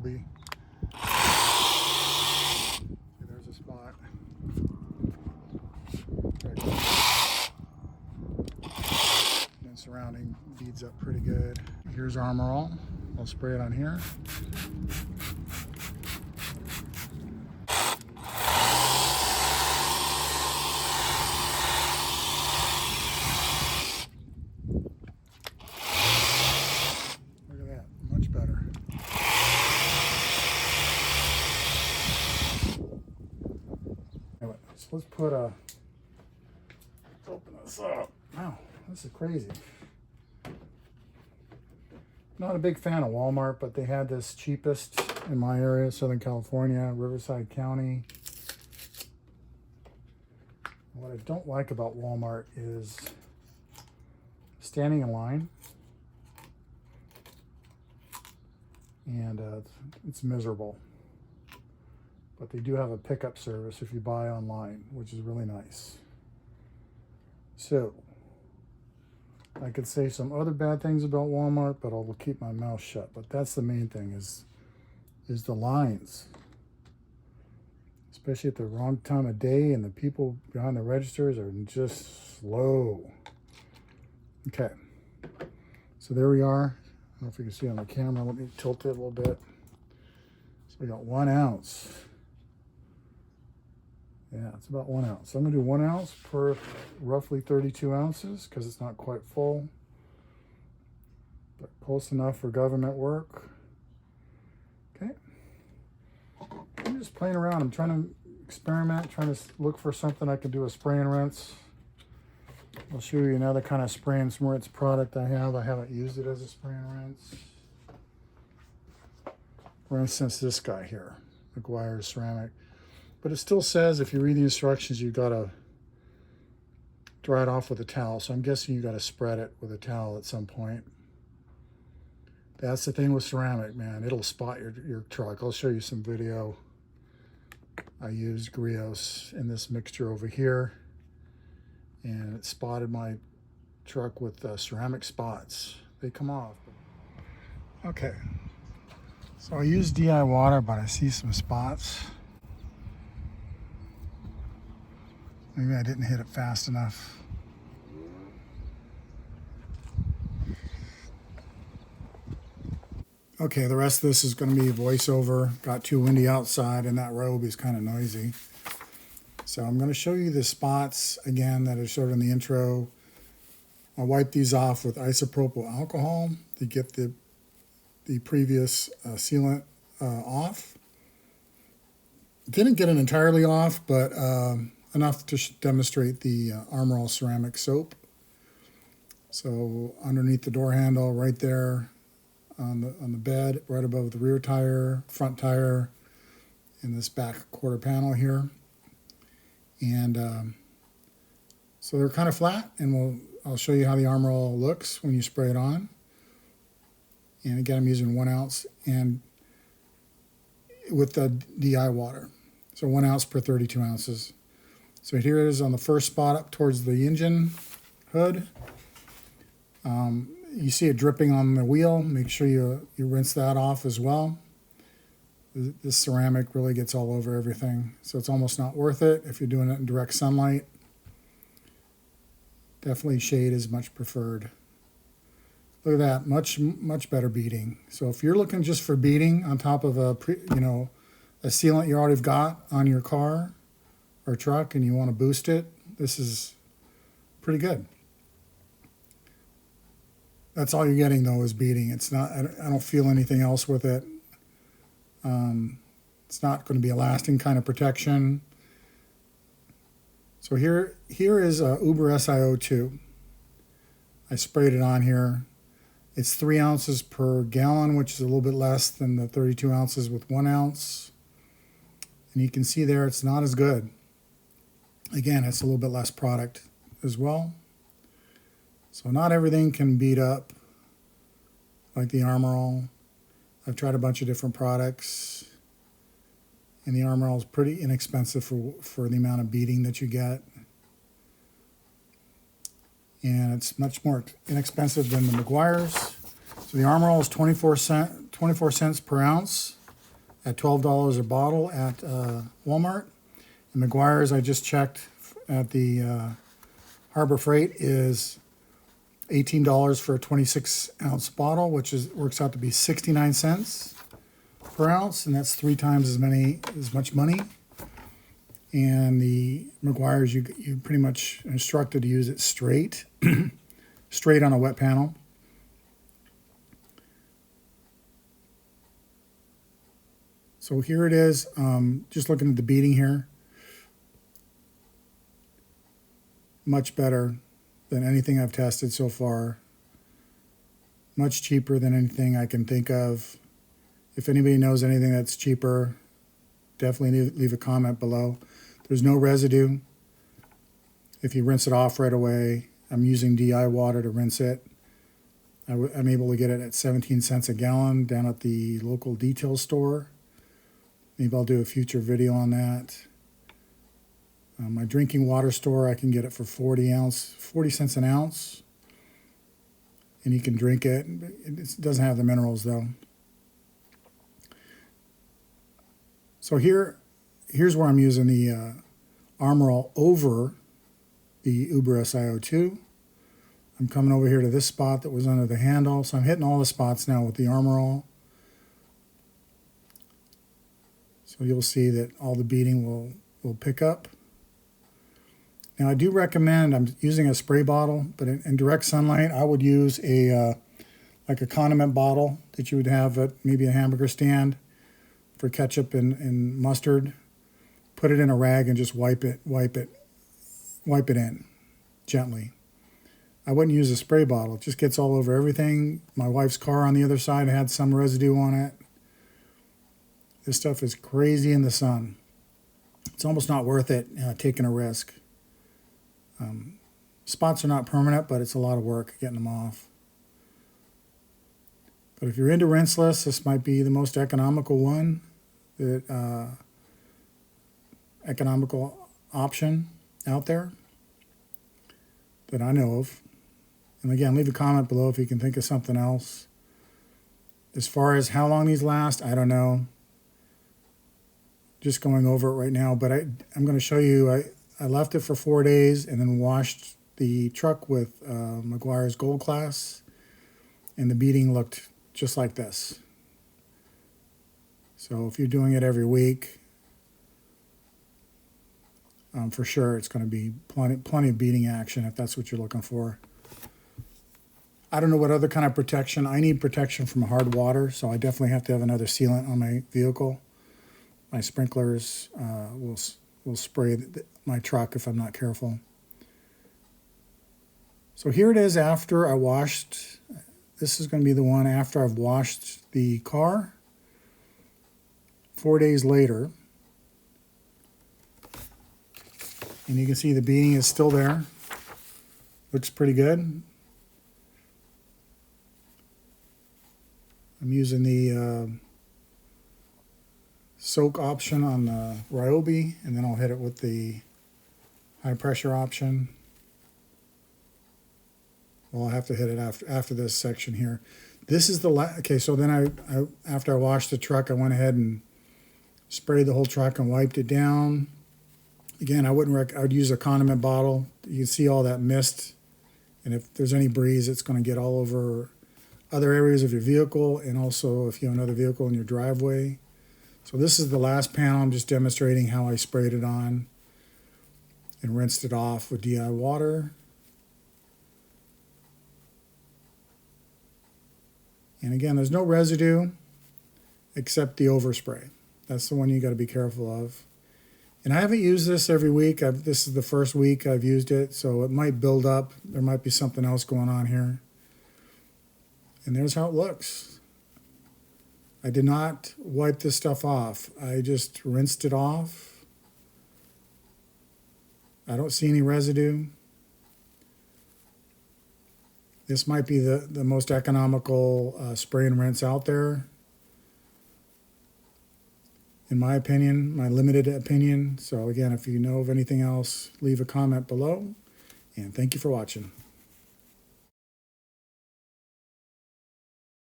be. There's a spot. And surrounding beads up pretty good. Here's Armorall. I'll spray it on here. Look at that, much better. Anyway, so let's put a, let's open this up. Wow, this is crazy. Not a big fan of Walmart, but they had this cheapest in my area, Southern California, Riverside County. What I don't like about Walmart is standing in line, and it's miserable. But they do have a pickup service if you buy online, which is really nice. So I could say some other bad things about Walmart, but I'll keep my mouth shut. But that's the main thing is the lines, especially at the wrong time of day, and the people behind the registers are just slow. Okay, so there we are. I don't know if you can see on the camera. Let me tilt it a little bit. So we got 1 ounce. Yeah, it's about 1 ounce. So I'm gonna do 1 ounce per roughly 32 ounces because it's not quite full, but close enough for government work. Okay. I'm just playing around. I'm trying to experiment, trying to look for something I can do a spray and rinse. I'll show you another kind of spray and rinse product I have. I haven't used it as a spray and rinse. For instance, this guy here, McGuire's ceramic. But it still says if you read the instructions, you've got to dry it off with a towel. So I'm guessing you got to spread it with a towel at some point. That's the thing with ceramic, man. It'll spot your truck. I'll show you some video. I used Grios in this mixture over here, and it spotted my truck with ceramic spots. They come off. Okay, so I used DI water, but I see some spots. Maybe I didn't hit it fast enough. Okay, the rest of this is going to be voiceover. Got too windy outside, and that robe is kind of noisy. So I'm going to show you the spots again that I showed in the intro. I'll wipe these off with isopropyl alcohol to get the previous sealant off. Didn't get it entirely off, but enough to demonstrate the Armorall ceramic soap. So underneath the door handle, right there on the bed, right above the rear tire, front tire, and this back quarter panel here. And so they're kind of flat, and I'll show you how the Armorall looks when you spray it on. And again, I'm using 1 ounce and with the DI water. So 1 ounce per 32 ounces. So here it is on the first spot up towards the engine hood. You see it dripping on the wheel. Make sure you rinse that off as well. This ceramic really gets all over everything, so it's almost not worth it if you're doing it in direct sunlight. Definitely shade is much preferred. Look at that, much better beading. So if you're looking just for beading on top of a sealant you already got on your car or truck and you want to boost it, this is pretty good. That's all you're getting though is beading. It's not. I don't feel anything else with it. It's not going to be a lasting kind of protection. So here is Uber SiO2. I sprayed it on here. It's 3 ounces per gallon, which is a little bit less than the 32 ounces with 1 ounce. And you can see there it's not as good. Again, it's a little bit less product as well. So not everything can beat up like the Armorall. I've tried a bunch of different products, and the Armorall is pretty inexpensive for the amount of beading that you get. And it's much more inexpensive than the McGuire's. So the Armorall is 24 cents per ounce. at $12 a bottle at Walmart. And Meguiar's, I just checked at the Harbor Freight, is $18 for a 26-ounce bottle, which works out to be 69 cents per ounce, and that's 3 times as much money. And the Meguiar's, you pretty much instructed to use it straight, straight on a wet panel. So here it is. Just looking at the beading here, much better than anything I've tested so far. Much cheaper than anything I can think of. If anybody knows anything that's cheaper, definitely leave a comment below. There's no residue. If you rinse it off right away, I'm using DI water to rinse it. I'm able to get it at 17 cents a gallon down at the local detail store. Maybe I'll do a future video on that. My drinking water store, I can get it for 40 cents an ounce. And you can drink it. It doesn't have the minerals though. So here's where I'm using the Armorall over the Uber SiO2. I'm coming over here to this spot that was under the handle. So I'm hitting all the spots now with the Armorall. So you'll see that all the beading will pick up. Now I do recommend, I'm using a spray bottle, but in direct sunlight, I would use like a condiment bottle that you would have at maybe a hamburger stand for ketchup and mustard. Put it in a rag and just wipe it in gently. I wouldn't use a spray bottle. It just gets all over everything. My wife's car on the other side had some residue on it. This stuff is crazy in the sun. It's almost not worth it taking a risk. Spots are not permanent, but it's a lot of work getting them off. But if you're into rinseless, this might be the most economical one, economical option out there that I know of. And again, leave a comment below if you can think of something else. As far as how long these last, I don't know. Just going over it right now, but I'm going to show you. I left it for 4 days and then washed the truck with Meguiar's Gold Class, and the beading looked just like this. So if you're doing it every week, for sure it's going to be plenty of beading action if that's what you're looking for. I don't know what other kind of protection. I need protection from hard water, so I definitely have to have another sealant on my vehicle. My sprinklers will spray my truck if I'm not careful. So here it is after I washed. This is going to be the one after I've washed the car. 4 days later. And you can see the beading is still there. Looks pretty good. I'm using the soak option on the Ryobi, and then I'll hit it with the high pressure option. Well, I'll have to hit it after this section here. This is the okay. So then I after I washed the truck, I went ahead and sprayed the whole truck and wiped it down. Again, I would use a condiment bottle. You can see all that mist, and if there's any breeze, it's going to get all over other areas of your vehicle, and also if you have another vehicle in your driveway. So this is the last panel. I'm just demonstrating how I sprayed it on and rinsed it off with DI water. And again, there's no residue except the overspray. That's the one you got to be careful of. And I haven't used this every week. This is the first week I've used it, so it might build up. There might be something else going on here. And there's how it looks. I did not wipe this stuff off. I just rinsed it off. I don't see any residue. This might be the most economical spray and rinse out there, in my opinion, my limited opinion. So again, if you know of anything else, leave a comment below. And thank you for watching.